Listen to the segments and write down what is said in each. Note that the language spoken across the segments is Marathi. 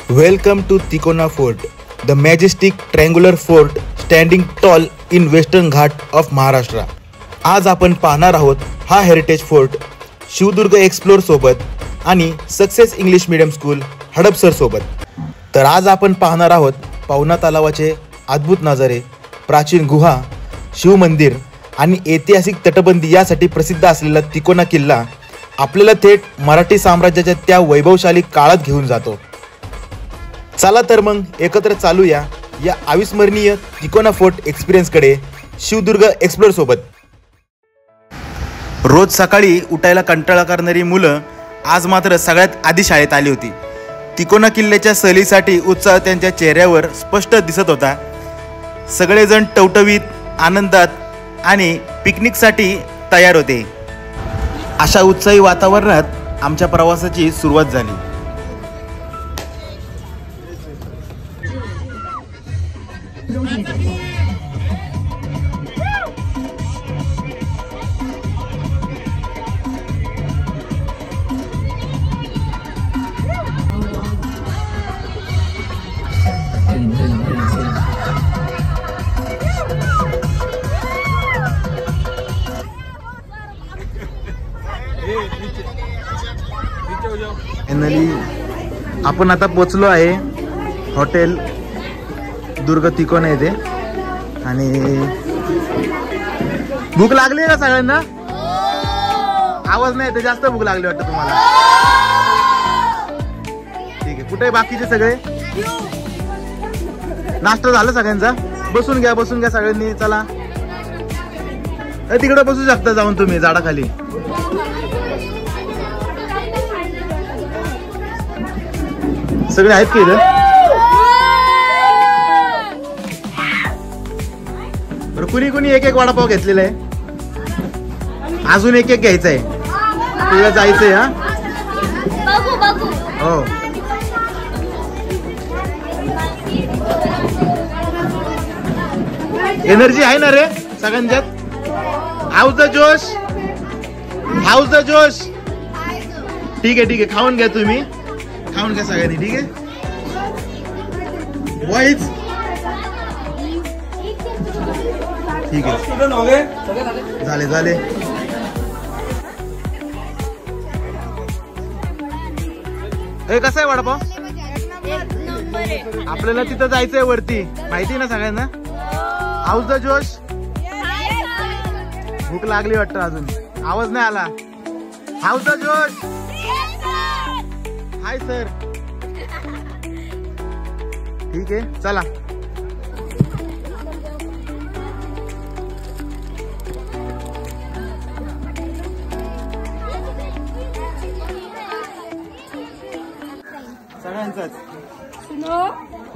Welcome to Tikona Fort, the majestic triangular fort standing tall in western Ghat of Maharashtra. आज आपण पाहणार आहोत हा हेरिटेज फोर्ट शिवदुर्ग एक्सप्लोर सोबत आणि success English medium school Hadapsar सोबत. तर आज आपण पाहणार आहोत पवना तलावाचे अद्भुत नजारे, प्राचीन गुहा, शिव मंदिर आणि ऐतिहासिक तटबंदी यासाठी प्रसिद्ध असलेला तिकोना किल्ला आपल्याला थेट मराठी साम्राज्याच्या त्या वैभवशाली काळात घेऊन जातो. चला तर मग एकत्र चालूया या अविस्मरणीय तिकोना फोर्ट एक्सपिरियन्सकडे शिवदुर्ग एक्सप्लोर सोबत. रोज सकाळी उठायला कंटाळा करणारी मुलं आज मात्र सगळ्यात आधी शाळेत आली होती. तिकोना किल्ल्याच्या सहलीसाठी उत्साह त्यांच्या चेहऱ्यावर स्पष्ट दिसत होता. सगळेजण टवटवीत, आनंदात आणि पिकनिकसाठी तयार होते. अशा उत्साही वातावरणात आमच्या प्रवासाची सुरुवात झाली. आपण आता पोचलो आहे हॉटेल दुर्ग तिकोना येथे. आणि भूक लागली आहे का सगळ्यांना? आवाज नाही येते, जास्त भूक लागली वाटतं तुम्हाला. ठीक आहे, कुठे बाकीचे सगळे? नाश्ता झाला सगळ्यांचा? बसून घ्या सगळ्यांनी. चला तिकडे बसू शकता जाऊन तुम्ही झाडाखाली. सगळे आहेत की इथं? बरं, कुणी एक वडापाव घेतलेला आहे, अजून एक घ्यायचा आहे. तुला जायचंय? हा, हो. एनर्जी आहे ना रे सगळ्यांच्यात? हाऊस द जोश. ठीक आहे, खाऊन घ्या तुम्ही, खाऊन घ्या सगळ्यांनी. ठीक आहे, वाईज ठीक आहे, झाले. कसा आहे वडापाव? आपल्याला तिथं जायचंय वरती, माहिती ना सगळ्यांना? हाऊस द जोश. भूक लागली वाटतं, अजून आवाज नाही आला. हाऊस द जोश. Hi sir. ठीक आहे, चला. सगळ्यांचाच.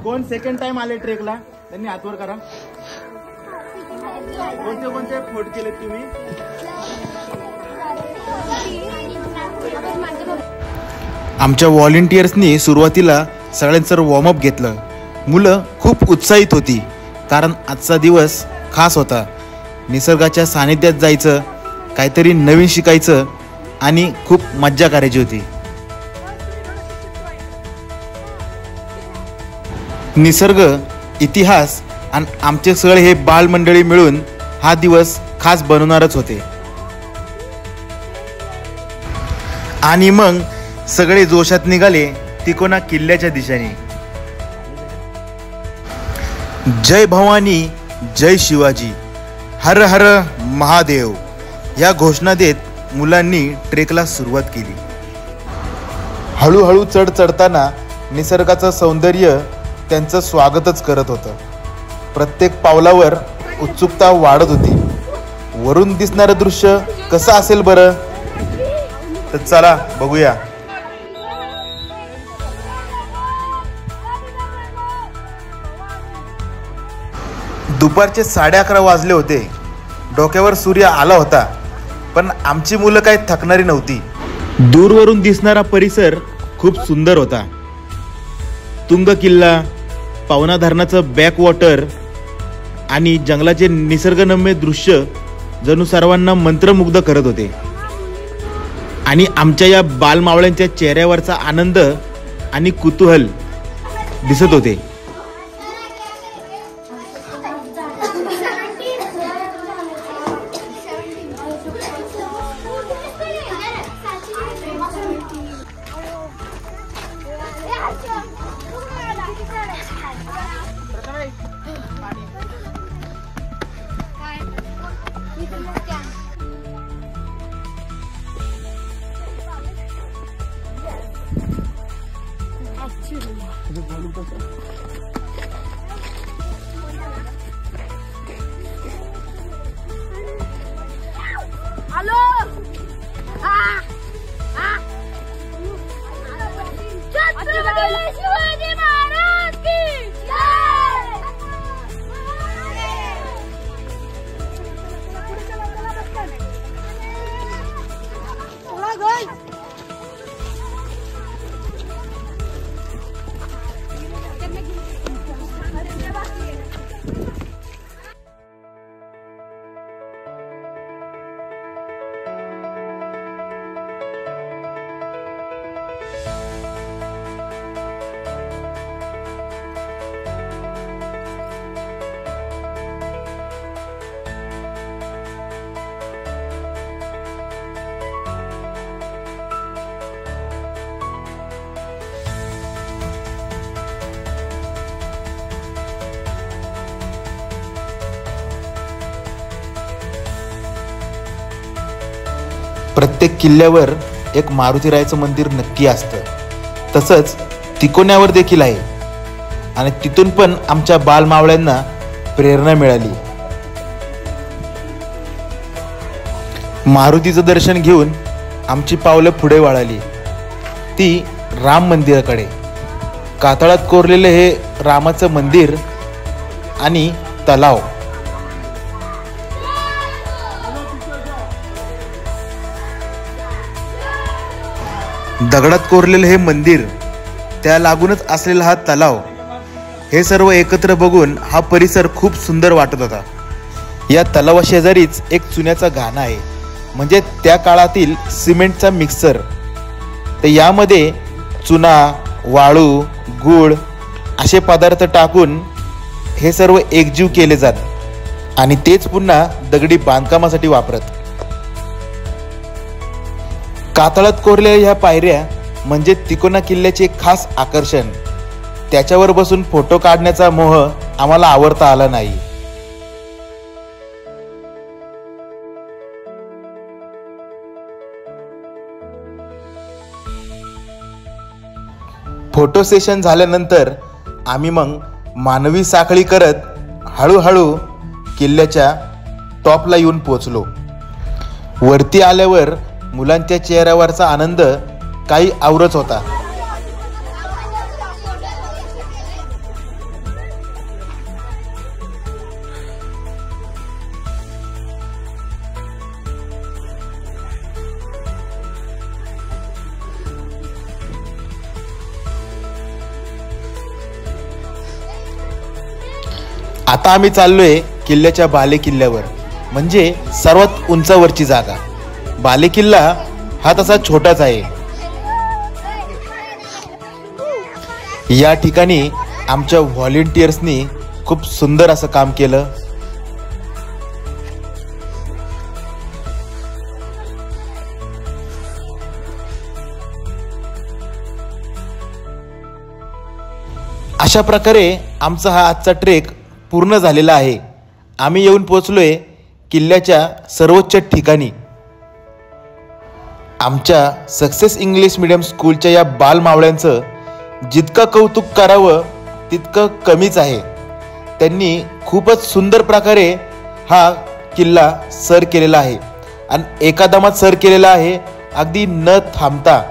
कोण सेकंड टाइम आले ट्रेकला त्यांनी हातवर करा. कोणते फोर्ट केलेत तुम्ही? आमच्या व्हॉलेंटियर्सनी सुरुवातीला सगळ्यांचं वॉर्मअप घेतलं. मुलं खूप उत्साहित होती, कारण आजचा दिवस खास होता. निसर्गाच्या सानिध्यात जायचं, काहीतरी नवीन शिकायचं आणि खूप मज्जा करायची होती. निसर्ग, इतिहास आणि आमचे सगळे हे बालमंडळी मिळून हा दिवस खास बनवणारच होते. आणि मग सगळे जोशात निघाले तिकोना किल्ल्याच्या दिशेने. जय भवानी, जय शिवाजी, हर हर महादेव या घोषणा देत मुलांनी ट्रेकला सुरुवात केली. हळूहळू चढताना निसर्गाचं सौंदर्य त्यांचं स्वागतच करत होतं. प्रत्येक पावलावर उत्सुकता वाढत होती. वरून दिसणारं दृश्य कसं असेल बरं? तर चला बघूया. दुपारचे 11:30 वाजले होते. डोक्यावर सूर्य आला होता, पण आमची मुलं काही थकणारी नव्हती. दूरवरून दिसणारा परिसर खूप सुंदर होता. तुंग किल्ला, पवना धरणाचं बॅकवॉटर आणि जंगलाचे निसर्गरम्य दृश्य जणू सर्वांना मंत्रमुग्ध करत होते. आणि आमच्या या बालमावळ्यांच्या चेहऱ्यावरचा आनंद आणि कुतूहल दिसत होते. प्रत्येक किल्ल्यावर एक मारुतीरायाचं मंदिर नक्की असतं. तसंच तिकोन्यावर देखील आहे आणि तिथून पण आमच्या बालमावळ्यांना प्रेरणा मिळाली. मारुतीचं दर्शन घेऊन आमची पावलं पुढे वळाली, ती राम मंदिराकडे. कातळात कोरलेले हे रामाचं मंदिर आणि तलाव. दगडात कोरलेले हे मंदिर, त्या लागूनच असलेला हा तलाव, हे सर्व एकत्र बघून हा परिसर खूप सुंदर वाटत होता. या तलावाशेजारीच एक चुन्याचा घाणा आहे, म्हणजे त्या काळातील सिमेंटचा मिक्सर. तर यामध्ये चुना, वाळू, गूळ असे पदार्थ टाकून हे सर्व एकजीव केले जात आणि तेच पुन्हा दगडी बांधकामासाठी वापरत. कातळात कोरलेल्या ह्या पायऱ्या म्हणजे तिकोना किल्ल्याचे एक खास आकर्षण. त्याच्यावर बसून फोटो काढण्याचा मोह आम्हाला आवरता आला नाही. फोटो सेशन झाल्यानंतर आम्ही मग मानवी साखळी करत हळूहळू किल्ल्याच्या टॉपला येऊन पोचलो. वरती आल्यावर मुलांच्या चेहऱ्यावरचा आनंद काही औरच होता. आता आम्ही चाललोय किल्ल्याच्या बाले किल्ल्यावर, म्हणजे सर्वात उंचावरची जागा. बाले किल्ला हा तसा छोटाच आहे. या ठिकाणी आमच्या व्हॉलेंटियर्सनी खूप सुंदर असं काम केलं. अशा प्रकारे आमचा हा आजचा ट्रेक पूर्ण झालेला आहे. आम्ही येऊन पोहोचलोय किल्ल्याच्या सर्वोच्च ठिकाणी. आमच्या सक्सेस इंग्लिश मीडियम स्कूलच्या या बालमावळ्यांचं जितकं कौतुक करावं तितकं कमीच आहे. त्यांनी खूपच सुंदर प्रकारे हा किल्ला सर केलेला आहे आणि एका दमात सर केलेला आहे, अगदी न थांबता.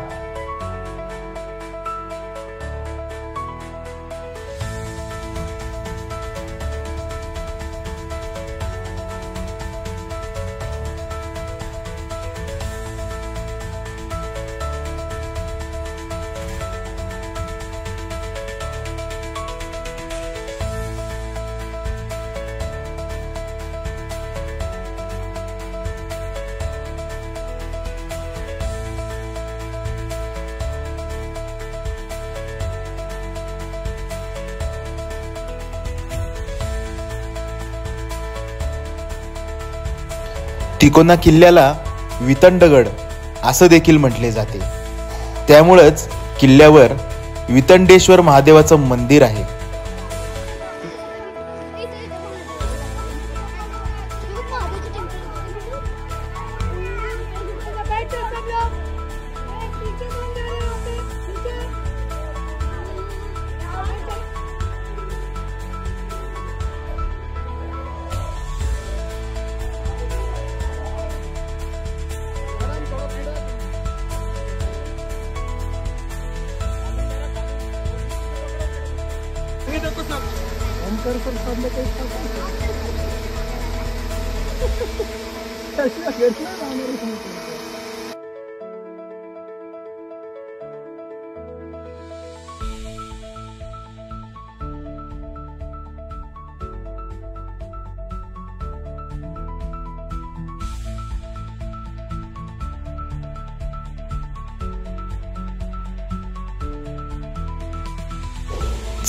तिकोना किल्ल्याला वितंडगड असं देखील म्हटले जाते. त्यामुळेच किल्ल्यावर वितंडेश्वर महादेवाचं मंदिर आहे.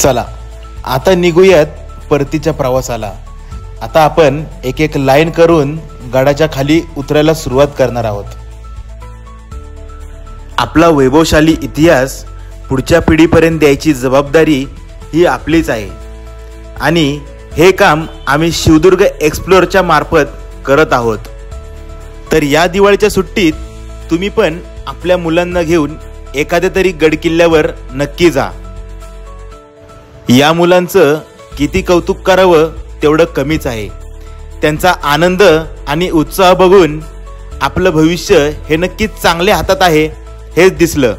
चला आता निघूयात परतीच्या प्रवासाला. आता आपण एक एक लाईन करून गडाच्या खाली उतरायला सुरुवात करणार आहोत. आपला वैभवशाली इतिहास पुढच्या पिढीपर्यंत द्यायची जबाबदारी ही आपलीच आहे आणि हे काम आम्ही शिवदुर्ग एक्सप्लोरच्या मार्फत करत आहोत. तर या दिवाळीच्या सुट्टीत तुम्ही पण आपल्या मुलांना घेऊन एखाद्या तरी गडकिल्ल्यावर नक्की जा. या मुलांचं किती कौतुक करावं तेवढं कमीच आहे. त्यांचा आनंद आणि उत्साह बघून आपलं भविष्य हे नक्कीच चांगल्या हातात आहे हेच दिसलं.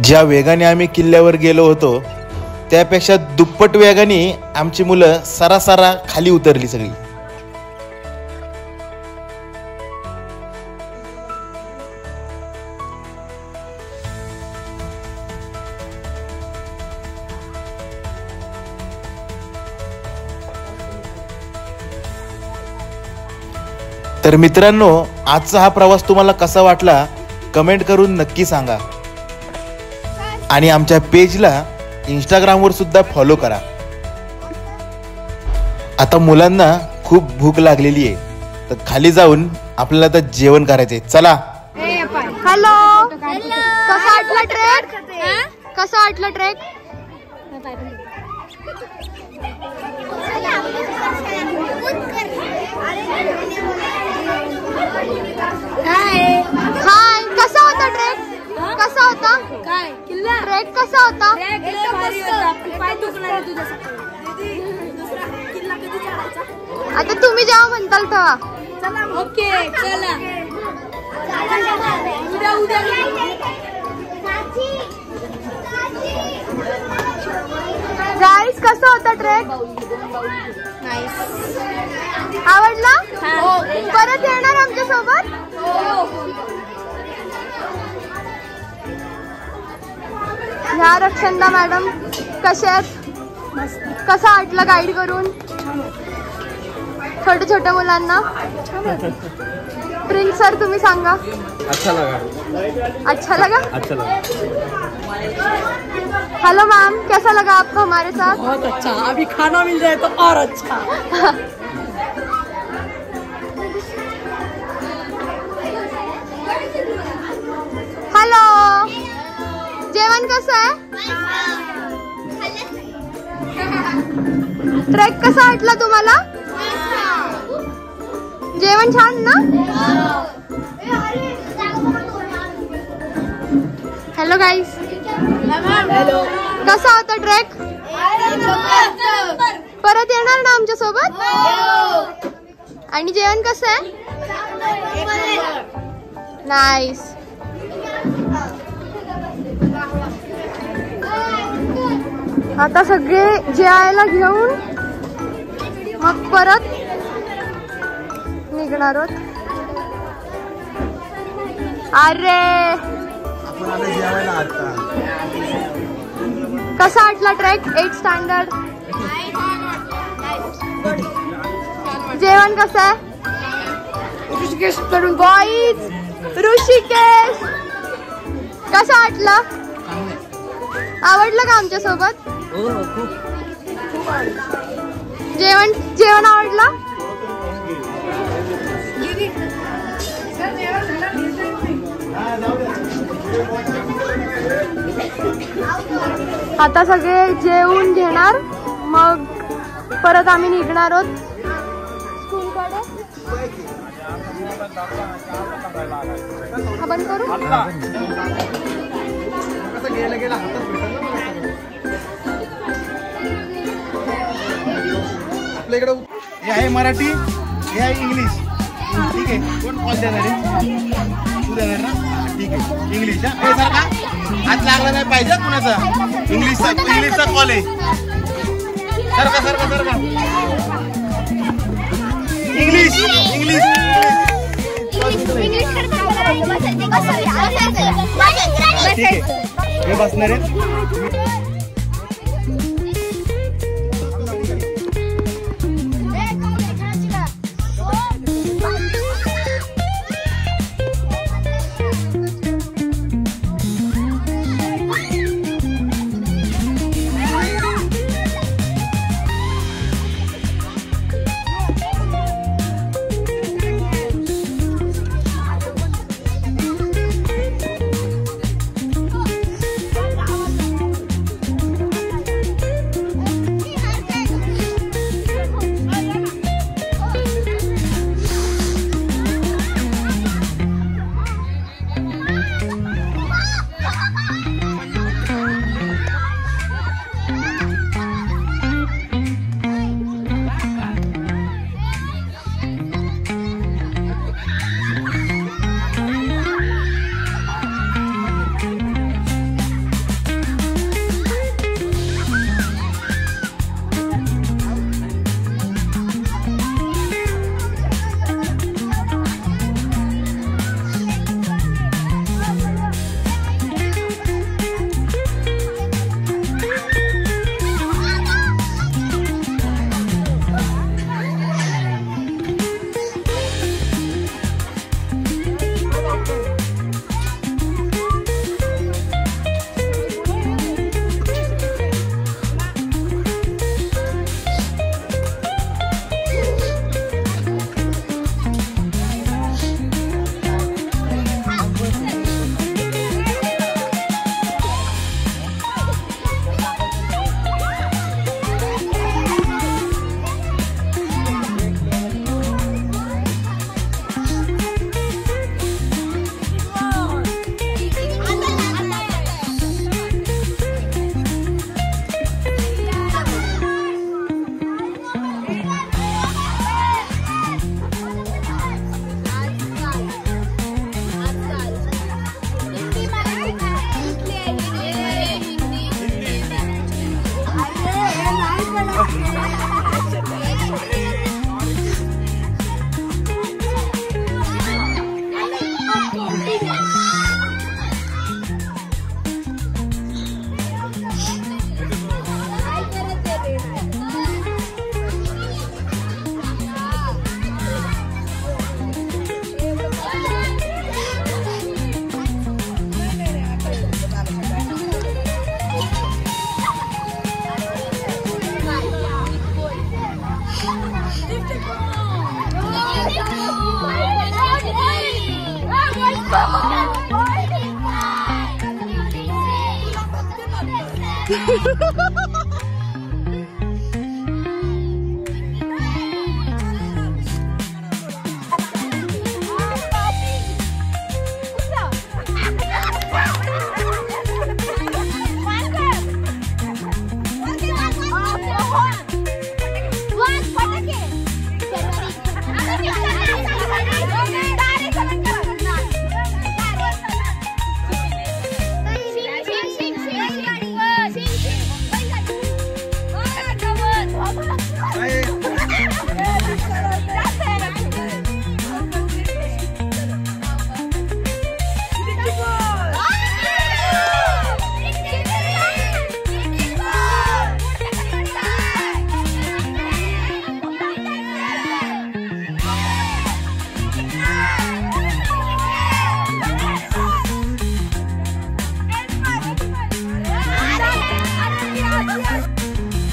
ज्या वेगाने आम्ही किल्ल्यावर गेलो होतो त्यापेक्षा दुप्पट वेगाने आमची मुलं सरासरा खाली उतरली सगळी. तर मित्रांनो, आजचा हा प्रवास तुम्हाला कसा वाटला कमेंट करून नक्की सांगा आणि आमच्या पेजला इंस्टाग्रामवर सुद्धा फॉलो करा. आता मुलांना खूप भूक लागलेली आहे तर खाली जाऊन आपल्याला आता जेवण करायचंय. चला. हॅलो, कसा वाटला ट्रेक? कसा वाटला ट्रेक? हाय, कसा होता ट्रेक? कसा होता? काय किल्ला ट्रेक कसा होता? भारी होता. पाय दुखणार आहे तुझ्यासाठी. किल्ला कधी चढायचा? आता तुम्ही जेव्हा म्हणताल तेव्हा. चला ओके, चला उद्या गाईस, कसा होता ट्रेक? नाईस. आवडला? परत येणार आमच्या सोबत? ह्या रक्षंदा मॅडम कशा आहेत? कसा वाटला गाईड करून छोट्या छोट्या मुलांना? प्रिंस सर, तुम्ही सांगा. अच्छा लगा. अच्छा लगा? अच्छा लगा. हेलो मैम, कैसा लगा आपको हमारे साथ? बहुत अच्छा. अभी खाना मिल जाए तो और अच्छा. हॅलो, जेवण कसं आहे? ट्रेक कसा वाटला तुम्हाला? जेवण छान ना? हॅलो गाईस, हेलो. कसा होता ट्रेक? परत येणार ना आमच्या सोबत? आणि जेवण कसं आहे? नाईस. आता सगळे जेवायला घेऊन मग परत निघणार आहोत. अरे कसा वाटला ट्रेक 8 स्टँडर्ड? जेवण कसं आहे? ऋषिकेश कडून बॉईज ऋषिकेश कसं वाटलं? आवडलं का आमच्या सोबत? जेवण आवडलं? आता सगळे जेवून घेणार, मग परत आम्ही निघणार आहोत स्कूलकडे. बंद करू. आपल्याकडे हे आहे मराठी, हे आहे इंग्लिश. ठीक आहे, कोण कॉल देणार आहे? तू देणार ना? ठीक आहे, इंग्लिश. हे सर का हात लागला नाही पाहिजे कुणाचा. इंग्लिशचा कॉल आहे. सर का इंग्लिश इंग्लिश ठीक आहे, हे बसणार आहे.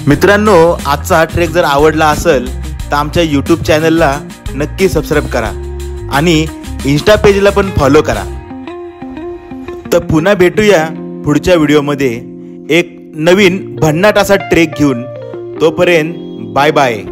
मित्रांनो, आजचा हा ट्रेक जर आवडला असेल तर आमच्या यूट्यूब चॅनलला नक्की सबस्क्राईब करा आणि इंस्टा पेजला पण फॉलो करा. तर पुन्हा भेटूया पुढच्या व्हिडिओमध्ये एक नवीन भन्नाट असा ट्रेक घेऊन. तोपर्यंत बाय बाय.